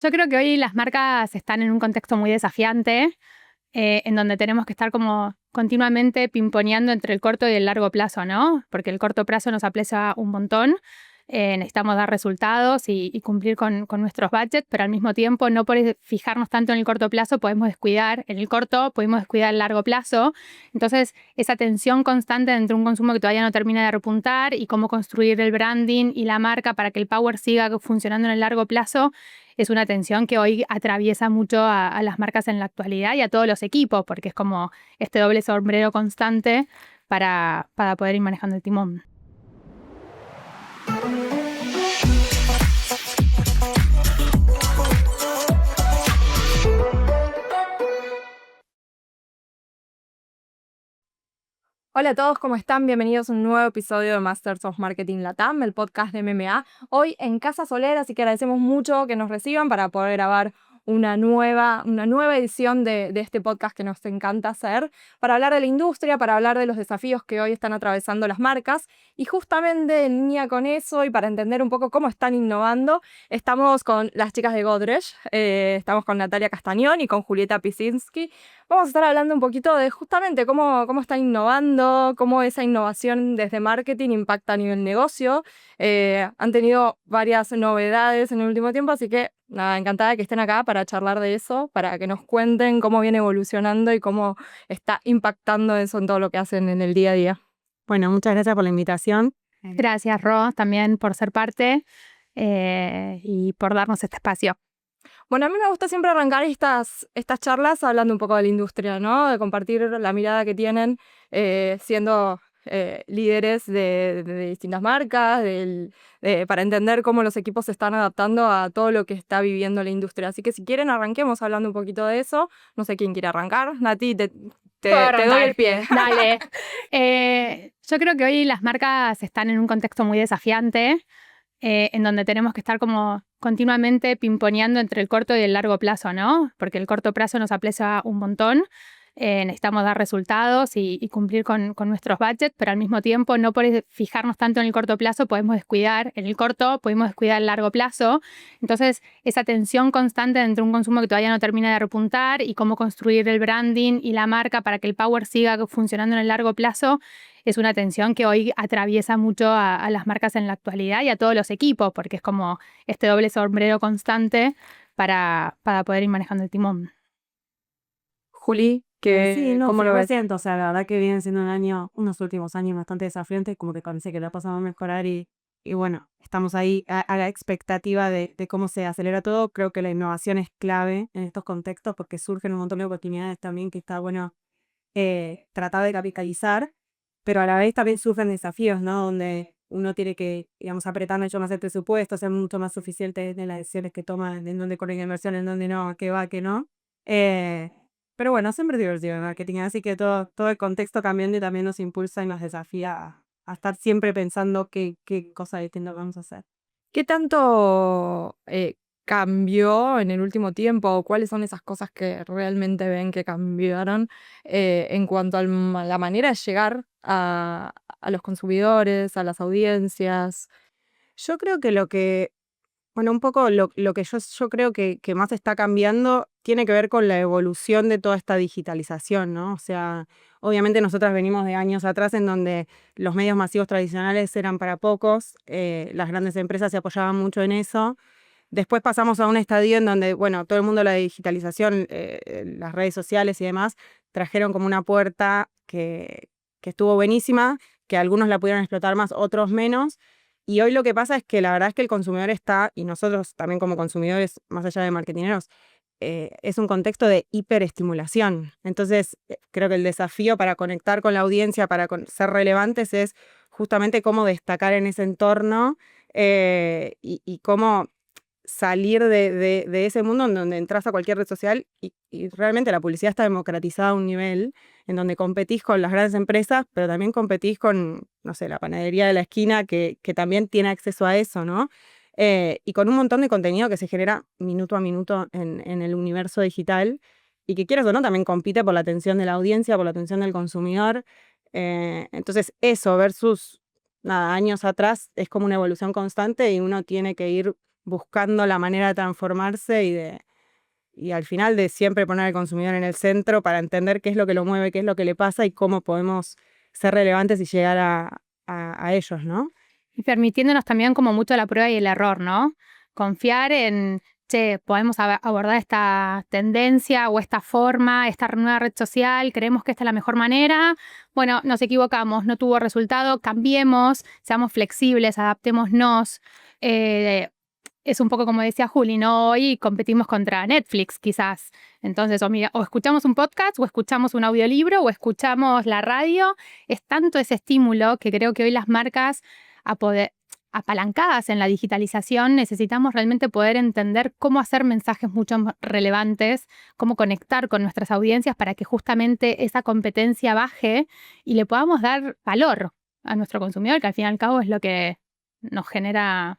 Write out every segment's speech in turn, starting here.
Yo creo que hoy las marcas están en un contexto muy desafiante, en donde tenemos que estar como continuamente pimponeando entre el corto y el largo plazo, ¿no? Porque el corto plazo nos aprecia un montón, necesitamos dar resultados y cumplir con nuestros budgets, pero al mismo tiempo no por fijarnos tanto en el corto plazo podemos descuidar, en el corto podemos descuidar el largo plazo. Entonces, esa tensión constante entre un consumo que todavía no termina de repuntar y cómo construir el branding y la marca para que el power siga funcionando en el largo plazo es una tensión que hoy atraviesa mucho a las marcas en la actualidad y a todos los equipos, porque es como este doble sombrero constante para poder ir manejando el timón. Hola a todos, ¿cómo están? Bienvenidos a un nuevo episodio de Masters of Marketing Latam, el podcast de MMA. Hoy en Casa Soler, así que agradecemos mucho que nos reciban para poder grabar una nueva edición de este podcast que nos encanta hacer, para hablar de la industria, para hablar de los desafíos que hoy están atravesando las marcas. Y justamente en línea con eso y para entender un poco cómo están innovando, estamos con las chicas de Godrej, estamos con Natalia Castañón y con Julieta Pisinski. Vamos a estar hablando un poquito de justamente cómo están innovando, cómo esa innovación desde marketing impacta a nivel negocio. Han tenido varias novedades en el último tiempo, así que nada, encantada de que estén acá para charlar de eso, para que nos cuenten cómo viene evolucionando y cómo está impactando eso en todo lo que hacen en el día a día. Bueno, muchas gracias por la invitación. Gracias, Ro, también por ser parte y por darnos este espacio. Bueno, a mí me gusta siempre arrancar estas charlas hablando un poco de la industria, ¿no? De compartir la mirada que tienen siendo líderes de distintas marcas, para entender cómo los equipos se están adaptando a todo lo que está viviendo la industria. Así que si quieren, arranquemos hablando un poquito de eso. No sé quién quiere arrancar. Nati, te doy el pie. Dale. Yo creo que hoy las marcas están en un contexto muy desafiante, en donde tenemos que estar como continuamente pimponeando entre el corto y el largo plazo, ¿no? Porque el corto plazo nos aprecia un montón, necesitamos dar resultados y cumplir con nuestros budgets, pero al mismo tiempo no por fijarnos tanto en el corto plazo podemos descuidar, en el corto podemos descuidar el largo plazo. Entonces, esa tensión constante entre un consumo que todavía no termina de repuntar y cómo construir el branding y la marca para que el power siga funcionando en el largo plazo es una tensión que hoy atraviesa mucho a las marcas en la actualidad y a todos los equipos, porque es como este doble sombrero constante para poder ir manejando el timón. Juli, Sí, no, ¿cómo lo ves? 100%, o sea, la verdad que viene siendo unos últimos años bastante desafiantes, como que parece que la pasamos a mejorar y bueno, estamos ahí a la expectativa de cómo se acelera todo. Creo que la innovación es clave en estos contextos porque surgen un montón de oportunidades también que está bueno tratar de capitalizar, pero a la vez también surgen desafíos, ¿no? Donde uno tiene que, digamos, apretar mucho más el presupuesto, ser mucho más suficiente en las decisiones que toma, en dónde corre la inversión, en dónde no, a qué va, a qué no. Eh, pero bueno, siempre es divertido el marketing, así que todo el contexto cambiante también nos impulsa y nos desafía a estar siempre pensando qué cosa distinta vamos a hacer. ¿Qué tanto cambió en el último tiempo? ¿Cuáles son esas cosas que realmente ven que cambiaron en cuanto a la manera de llegar a los consumidores, a las audiencias? Yo creo que bueno, un poco lo que yo creo que más está cambiando tiene que ver con la evolución de toda esta digitalización, ¿no? O sea, obviamente nosotras venimos de años atrás en donde los medios masivos tradicionales eran para pocos, las grandes empresas se apoyaban mucho en eso. Después pasamos a un estadio en donde, bueno, todo el mundo la digitalización, las redes sociales y demás, trajeron como una puerta que estuvo buenísima, que algunos la pudieron explotar más, otros menos. Y hoy lo que pasa es que la verdad es que el consumidor está, y nosotros también como consumidores, más allá de marketineros, es un contexto de hiperestimulación. Entonces, creo que el desafío para conectar con la audiencia, para ser relevantes, es justamente cómo destacar en ese entorno y cómo salir de ese mundo en donde entras a cualquier red social y realmente la publicidad está democratizada a un nivel en donde competís con las grandes empresas, pero también competís con, no sé, la panadería de la esquina que también tiene acceso a eso, ¿no? Y con un montón de contenido que se genera minuto a minuto en el universo digital y que quieras o no también compite por la atención de la audiencia, por la atención del consumidor. Entonces eso versus nada, años atrás es como una evolución constante y uno tiene que ir buscando la manera de transformarse y al final de siempre poner al consumidor en el centro para entender qué es lo que lo mueve, qué es lo que le pasa y cómo podemos ser relevantes y llegar a ellos, ¿no? Y permitiéndonos también como mucho la prueba y el error, ¿no? Confiar en, che, podemos abordar esta tendencia o esta forma, esta nueva red social, creemos que esta es la mejor manera. Bueno, nos equivocamos, no tuvo resultado, cambiemos, seamos flexibles, adaptémonos. Es un poco como decía Juli, ¿no? Hoy competimos contra Netflix, quizás. Entonces, o escuchamos un podcast, o escuchamos un audiolibro, o escuchamos la radio. Es tanto ese estímulo que creo que hoy las marcas, apalancadas en la digitalización, necesitamos realmente poder entender cómo hacer mensajes mucho más relevantes, cómo conectar con nuestras audiencias para que justamente esa competencia baje y le podamos dar valor a nuestro consumidor, que al fin y al cabo es lo que nos genera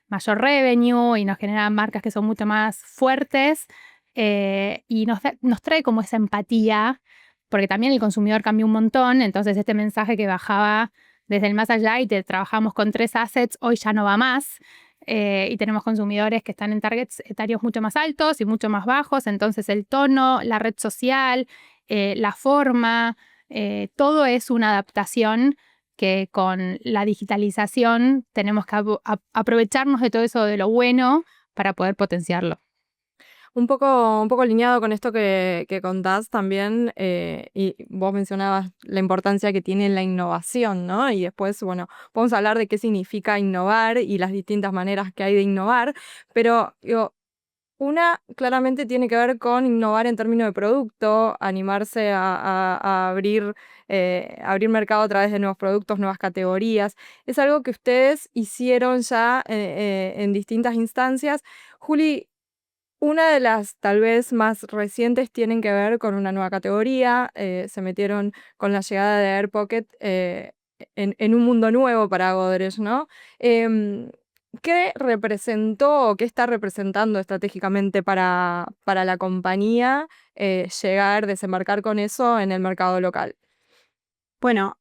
mayor revenue y nos genera marcas que son mucho más fuertes, y nos trae como esa empatía, porque también el consumidor cambió un montón, entonces este mensaje que bajaba desde el más allá y te trabajamos con 3 assets, hoy ya no va más, y tenemos consumidores que están en targets etarios mucho más altos y mucho más bajos, entonces el tono, la red social, la forma, todo es una adaptación que con la digitalización tenemos que aprovecharnos de todo eso, de lo bueno, para poder potenciarlo. Un poco alineado con esto que contás también, y vos mencionabas la importancia que tiene la innovación, ¿no? Y después, bueno, vamos a hablar de qué significa innovar y las distintas maneras que hay de innovar, pero digo, una claramente tiene que ver con innovar en términos de producto, animarse a abrir mercado a través de nuevos productos, nuevas categorías. Es algo que ustedes hicieron ya en distintas instancias. Juli, una de las tal vez más recientes tienen que ver con una nueva categoría. Se metieron con la llegada de Air Pocket en un mundo nuevo para Godrej, ¿no? Em, ¿Qué representó o qué está representando estratégicamente para la compañía desembarcar con eso en el mercado local? Bueno,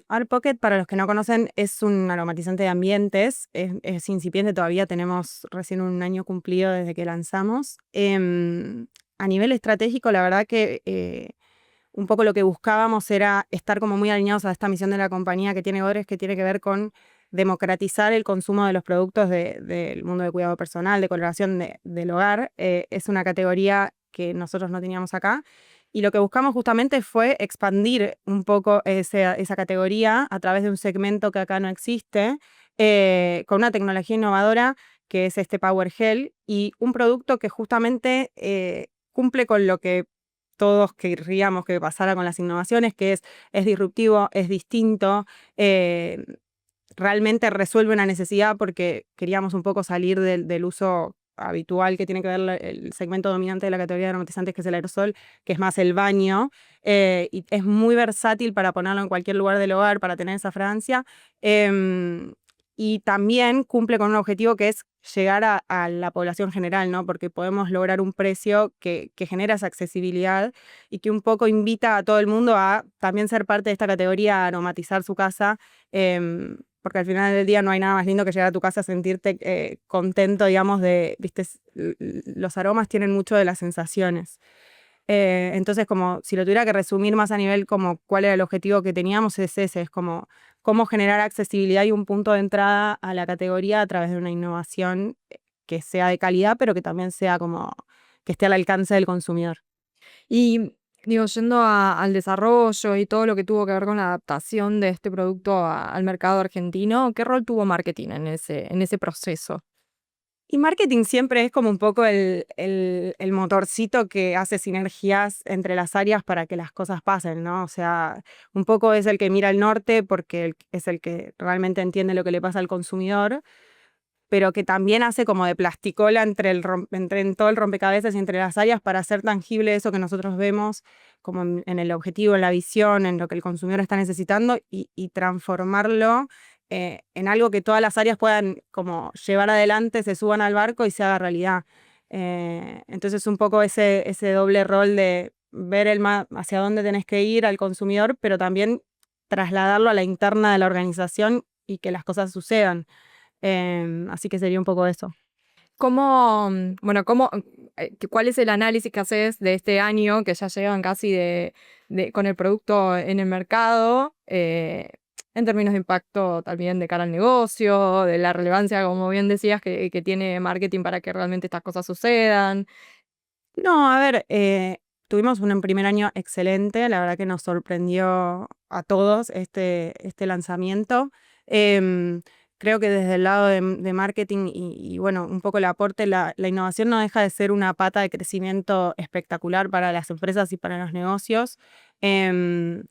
Art Pocket, para los que no conocen, es un aromatizante de ambientes. Es incipiente todavía, tenemos recién un año cumplido desde que lanzamos. A nivel estratégico, la verdad que un poco lo que buscábamos era estar como muy alineados a esta misión de la compañía que tiene Godrej, que tiene que ver con democratizar el consumo de los productos del mundo de cuidado personal, de coloración del hogar. Es una categoría que nosotros no teníamos acá. Y lo que buscamos justamente fue expandir un poco esa categoría a través de un segmento que acá no existe, con una tecnología innovadora que es este Power Gel y un producto que justamente cumple con lo que todos querríamos que pasara con las innovaciones, que es disruptivo, es distinto, realmente resuelve una necesidad porque queríamos un poco salir del uso habitual que tiene que ver el segmento dominante de la categoría de aromatizantes, que es el aerosol, que es más el baño, y es muy versátil para ponerlo en cualquier lugar del hogar, para tener esa fragancia, y también cumple con un objetivo que es llegar a la población general, ¿no? Porque podemos lograr un precio que genera esa accesibilidad y que un poco invita a todo el mundo a también ser parte de esta categoría, a aromatizar su casa, porque al final del día no hay nada más lindo que llegar a tu casa a sentirte contento, digamos, viste, los aromas tienen mucho de las sensaciones. Entonces, como si lo tuviera que resumir más a nivel como cuál era el objetivo que teníamos, es ese, es como cómo generar accesibilidad y un punto de entrada a la categoría a través de una innovación que sea de calidad, pero que también sea como que esté al alcance del consumidor. Y digo, yendo al desarrollo y todo lo que tuvo que ver con la adaptación de este producto al mercado argentino, ¿qué rol tuvo marketing en ese proceso? Y marketing siempre es como un poco el motorcito que hace sinergias entre las áreas para que las cosas pasen, ¿no? O sea, un poco es el que mira al norte porque es el que realmente entiende lo que le pasa al consumidor, pero que también hace como de plasticola en todo el rompecabezas y entre las áreas para hacer tangible eso que nosotros vemos como en el objetivo, en la visión, en lo que el consumidor está necesitando y transformarlo en algo que todas las áreas puedan como llevar adelante, se suban al barco y se haga realidad. Entonces un poco ese doble rol de ver hacia dónde tenés que ir al consumidor, pero también trasladarlo a la interna de la organización y que las cosas sucedan. Así que sería un poco eso. ¿Cuál es el análisis que haces de este año que ya llevan casi con el producto en el mercado? En términos de impacto también de cara al negocio, de la relevancia, como bien decías, que tiene marketing para que realmente estas cosas sucedan. No, a ver, tuvimos un primer año excelente, la verdad que nos sorprendió a todos este lanzamiento. Em, Creo que desde el lado de marketing y, bueno, un poco el aporte, la innovación no deja de ser una pata de crecimiento espectacular para las empresas y para los negocios. Em,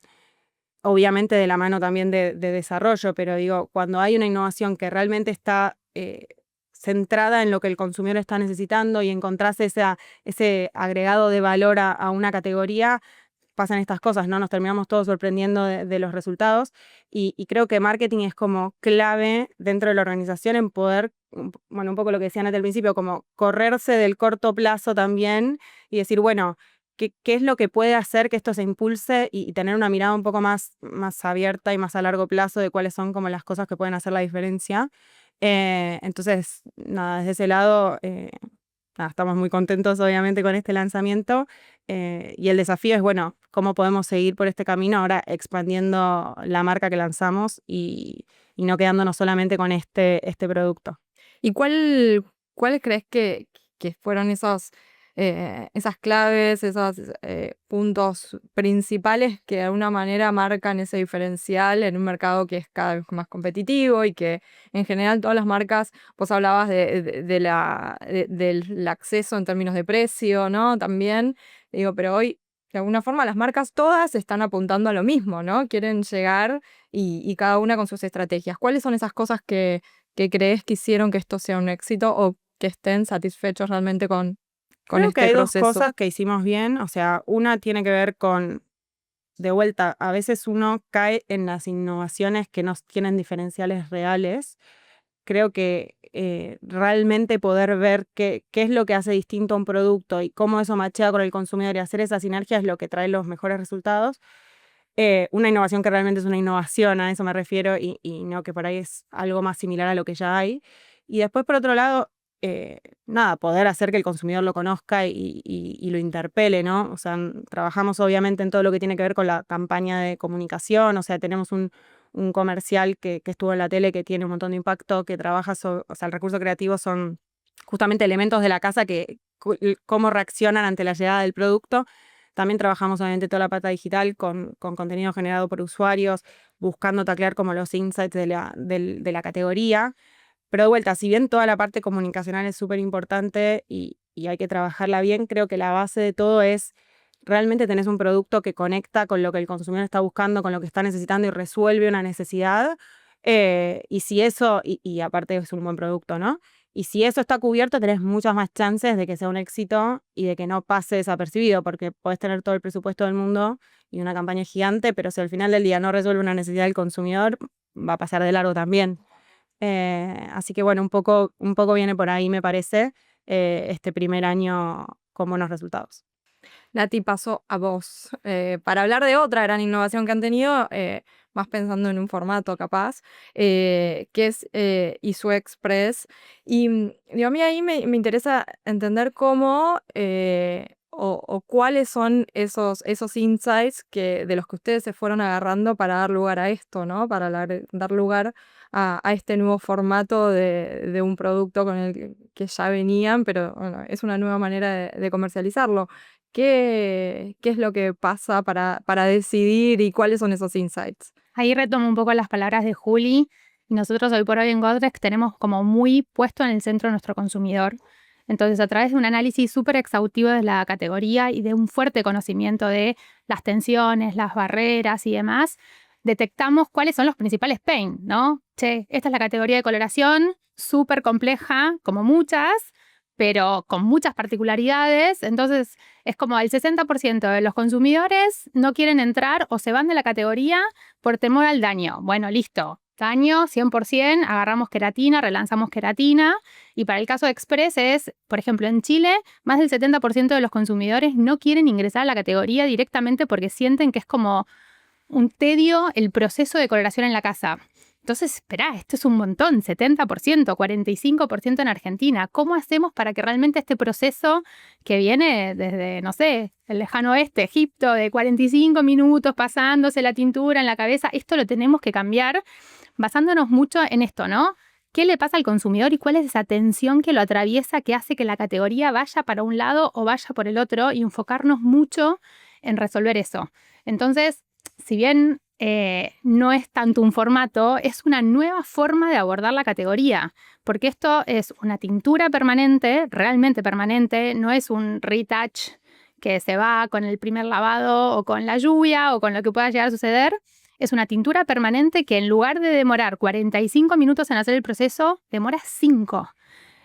Obviamente de la mano también de desarrollo, pero digo, cuando hay una innovación que realmente está centrada en lo que el consumidor está necesitando y encontrás ese agregado de valor a una categoría, pasan estas cosas, ¿no? Nos terminamos todos sorprendiendo de los resultados y creo que marketing es como clave dentro de la organización en poder, bueno, un poco lo que decían al principio, como correrse del corto plazo también y decir, bueno, ¿qué es lo que puede hacer que esto se impulse y tener una mirada un poco más abierta y más a largo plazo de cuáles son como las cosas que pueden hacer la diferencia? Entonces, nada, desde ese lado, nada, estamos muy contentos obviamente con este lanzamiento y el desafío es, bueno, cómo podemos seguir por este camino ahora expandiendo la marca que lanzamos y no quedándonos solamente con este producto. ¿Y cuáles crees que fueron esas claves, esos puntos principales que de alguna manera marcan ese diferencial en un mercado que es cada vez más competitivo y que en general todas las marcas, vos hablabas del acceso en términos de precio, ¿no? También, digo, pero hoy de alguna forma las marcas todas están apuntando a lo mismo, ¿no? Quieren llegar y cada una con sus estrategias. ¿Cuáles son esas cosas que crees que hicieron que esto sea un éxito o que estén satisfechos realmente con Creo que este hay dos proceso? cosas que hicimos bien, o sea, una tiene que ver con, de vuelta, a veces uno cae en las innovaciones que no tienen diferenciales reales. Creo que realmente poder ver qué es lo que hace distinto a un producto y cómo eso machea con el consumidor y hacer esa sinergia es lo que trae los mejores resultados. Una innovación que realmente es una innovación, a eso me refiero, y no que por ahí es algo más similar a lo que ya hay. Y después, por otro lado, nada, poder hacer que el consumidor lo conozca y lo interpele, ¿no? O sea, trabajamos obviamente en todo lo que tiene que ver con la campaña de comunicación, o sea, tenemos un comercial que estuvo en la tele que tiene un montón de impacto, que trabaja, o sea, el recurso creativo son justamente elementos de la casa cómo reaccionan ante la llegada del producto. También trabajamos obviamente toda la pata digital con contenido generado por usuarios, buscando taclear como los insights de la categoría. Pero de vuelta, si bien toda la parte comunicacional es súper importante y hay que trabajarla bien, creo que la base de todo es realmente tenés un producto que conecta con lo que el consumidor está buscando, con lo que está necesitando y resuelve una necesidad. Y si eso, y aparte es un buen producto, ¿no? Y si eso está cubierto, tenés muchas más chances de que sea un éxito y de que no pase desapercibido, porque podés tener todo el presupuesto del mundo y una campaña gigante, pero si al final del día no resuelve una necesidad del consumidor, va a pasar de largo también. Así que bueno, un poco viene por ahí, me parece, este primer año con buenos resultados. Nati, paso a vos. Para hablar de otra gran innovación que han tenido, más pensando en un formato capaz, que es Isu Express. Y digo, a mí ahí me interesa entender cómo o cuáles son esos insights de los que ustedes se fueron agarrando para dar lugar a esto, ¿no? Para dar lugar a este nuevo formato de un producto con el que ya venían, pero bueno, es una nueva manera de comercializarlo. ¿Qué es lo que pasa para decidir y cuáles son esos insights? Ahí retomo un poco las palabras de Juli. Nosotros hoy por hoy en Godrex tenemos como muy puesto en el centro nuestro consumidor. Entonces, a través de un análisis súper exhaustivo de la categoría y de un fuerte conocimiento de las tensiones, las barreras y demás, detectamos cuáles son los principales pain, ¿no? Che, esta es la categoría de coloración, súper compleja, como muchas, pero con muchas particularidades. Entonces, es como el 60% de los consumidores no quieren entrar o se van de la categoría por temor al daño. Bueno, listo. Daño, 100%, agarramos queratina, relanzamos queratina. Y para el caso de Express es, por ejemplo, en Chile, más del 70% de los consumidores no quieren ingresar a la categoría directamente porque sienten que es como un tedio el proceso de coloración en la casa. Entonces, esperá, esto es un montón, 70%, 45% en Argentina. ¿Cómo hacemos para que realmente este proceso que viene desde, no sé, el lejano oeste, Egipto, de 45 minutos pasándose la tintura en la cabeza, esto lo tenemos que cambiar basándonos mucho en esto, ¿no? ¿Qué le pasa al consumidor y cuál es esa tensión que lo atraviesa que hace que la categoría vaya para un lado o vaya por el otro y enfocarnos mucho en resolver eso? Entonces, si bien no es tanto un formato, es una nueva forma de abordar la categoría, porque esto es una tintura permanente, realmente permanente, no es un retouch que se va con el primer lavado o con la lluvia o con lo que pueda llegar a suceder. Es una tintura permanente que en lugar de demorar 45 minutos en hacer el proceso, demora 5.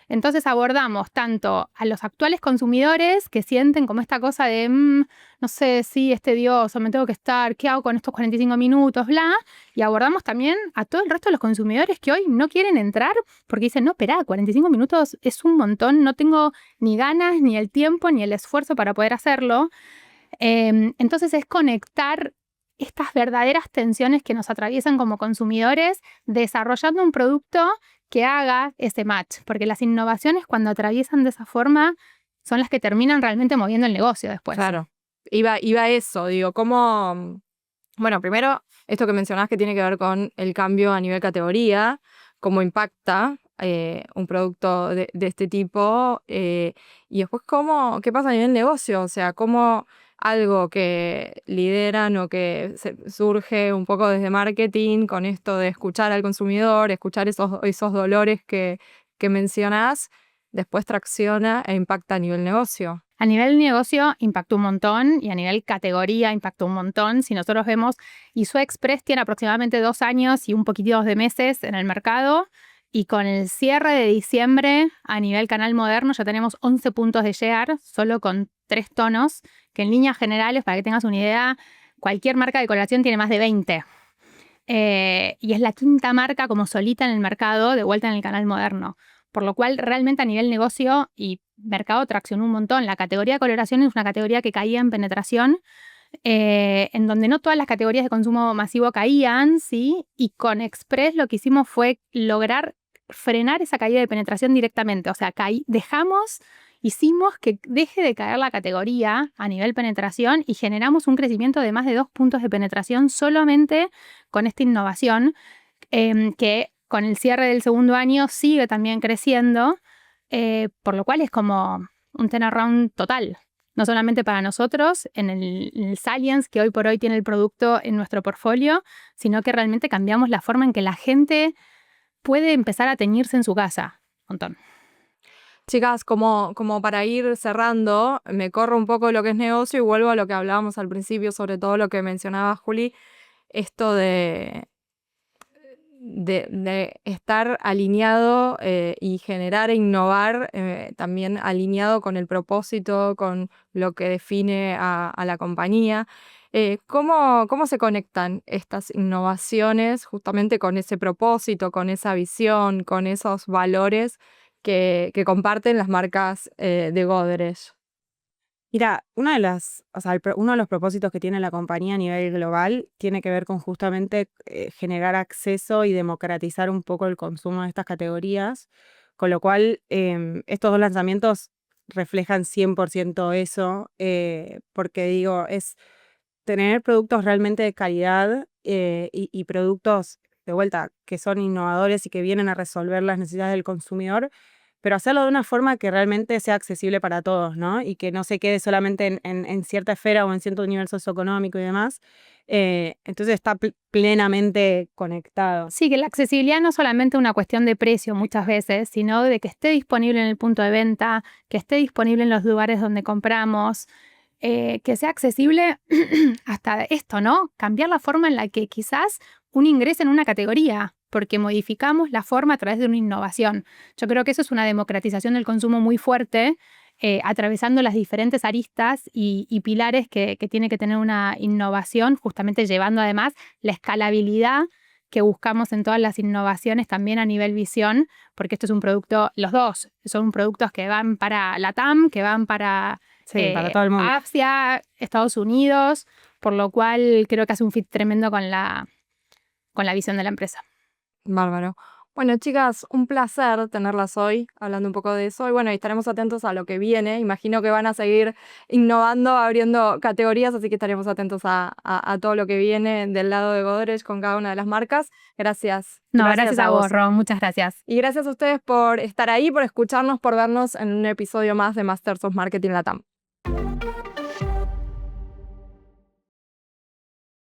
Entonces abordamos tanto a los actuales consumidores que sienten como esta cosa de, no sé, sí, es tedioso, me tengo que estar, ¿qué hago con estos 45 minutos? Bla. Y abordamos también a todo el resto de los consumidores que hoy no quieren entrar porque dicen, no, espera, 45 minutos es un montón, no tengo ni ganas, ni el tiempo, ni el esfuerzo para poder hacerlo. Entonces es conectar estas verdaderas tensiones que nos atraviesan como consumidores desarrollando un producto que haga ese match, porque las innovaciones cuando atraviesan de esa forma son las que terminan realmente moviendo el negocio después. Claro, iba a eso, digo, ¿cómo? Bueno, primero, esto que mencionás que tiene que ver con el cambio a nivel categoría, cómo impacta un producto de este tipo, y después qué pasa a nivel negocio, o sea, cómo algo que lideran o que surge un poco desde marketing con esto de escuchar al consumidor, escuchar esos dolores que mencionás, después tracciona e impacta a nivel negocio. A nivel negocio impactó un montón y a nivel categoría impactó un montón. Si nosotros vemos, Isu Express tiene aproximadamente 2 años y un poquito de meses en el mercado y con el cierre de diciembre a nivel canal moderno ya tenemos 11 puntos de share solo con 3 tonos, que en líneas generales, para que tengas una idea, cualquier marca de coloración tiene más de 20. Y es la quinta marca como solita en el mercado de vuelta en el canal moderno. Por lo cual, realmente a nivel negocio y mercado traccionó un montón. La categoría de coloración es una categoría que caía en penetración, en donde no todas las categorías de consumo masivo caían, ¿sí? Y con Express lo que hicimos fue lograr frenar esa caída de penetración directamente. O sea, hicimos que deje de caer la categoría a nivel penetración y generamos un crecimiento de más de 2 puntos de penetración solamente con esta innovación, que con el cierre del segundo año sigue también creciendo, por lo cual es como un turnaround total. No solamente para nosotros, en el salience que hoy por hoy tiene el producto en nuestro portfolio, sino que realmente cambiamos la forma en que la gente puede empezar a teñirse en su casa. Un montón. Chicas, como para ir cerrando, me corro un poco de lo que es negocio y vuelvo a lo que hablábamos al principio, sobre todo lo que mencionaba Juli, esto de estar alineado y generar e innovar también alineado con el propósito, con lo que define a la compañía. ¿Cómo se conectan estas innovaciones justamente con ese propósito, con esa visión, con esos valores que comparten las marcas de Godrej? Mira, uno de los propósitos que tiene la compañía a nivel global tiene que ver con justamente generar acceso y democratizar un poco el consumo de estas categorías, con lo cual estos 2 lanzamientos reflejan 100% eso, porque digo, es tener productos realmente de calidad y productos de vuelta que son innovadores y que vienen a resolver las necesidades del consumidor, pero hacerlo de una forma que realmente sea accesible para todos, ¿no? Y que no se quede solamente en cierta esfera o en cierto nivel socioeconómico y demás. Entonces está plenamente conectado. Sí, que la accesibilidad no es solamente una cuestión de precio muchas veces, sino de que esté disponible en el punto de venta, que esté disponible en los lugares donde compramos, que sea accesible hasta esto, ¿no? Cambiar la forma en la que quizás uno ingresa en una categoría, porque modificamos la forma a través de una innovación. Yo creo que eso es una democratización del consumo muy fuerte, atravesando las diferentes aristas y pilares que tiene que tener una innovación, justamente llevando además la escalabilidad que buscamos en todas las innovaciones también a nivel visión, porque esto es un producto, los dos son productos que van para LATAM, que van para para todo el mundo. Asia, Estados Unidos, por lo cual creo que hace un fit tremendo con la visión de la empresa. Bárbaro. Bueno, chicas, un placer tenerlas hoy, hablando un poco de eso. Y bueno, estaremos atentos a lo que viene. Imagino que van a seguir innovando, abriendo categorías, así que estaremos atentos a todo lo que viene del lado de Godrej con cada una de las marcas. Gracias. No, gracias a vos, Ro. Muchas gracias. Y gracias a ustedes por estar ahí, por escucharnos, por vernos en un episodio más de Masters of Marketing Latam.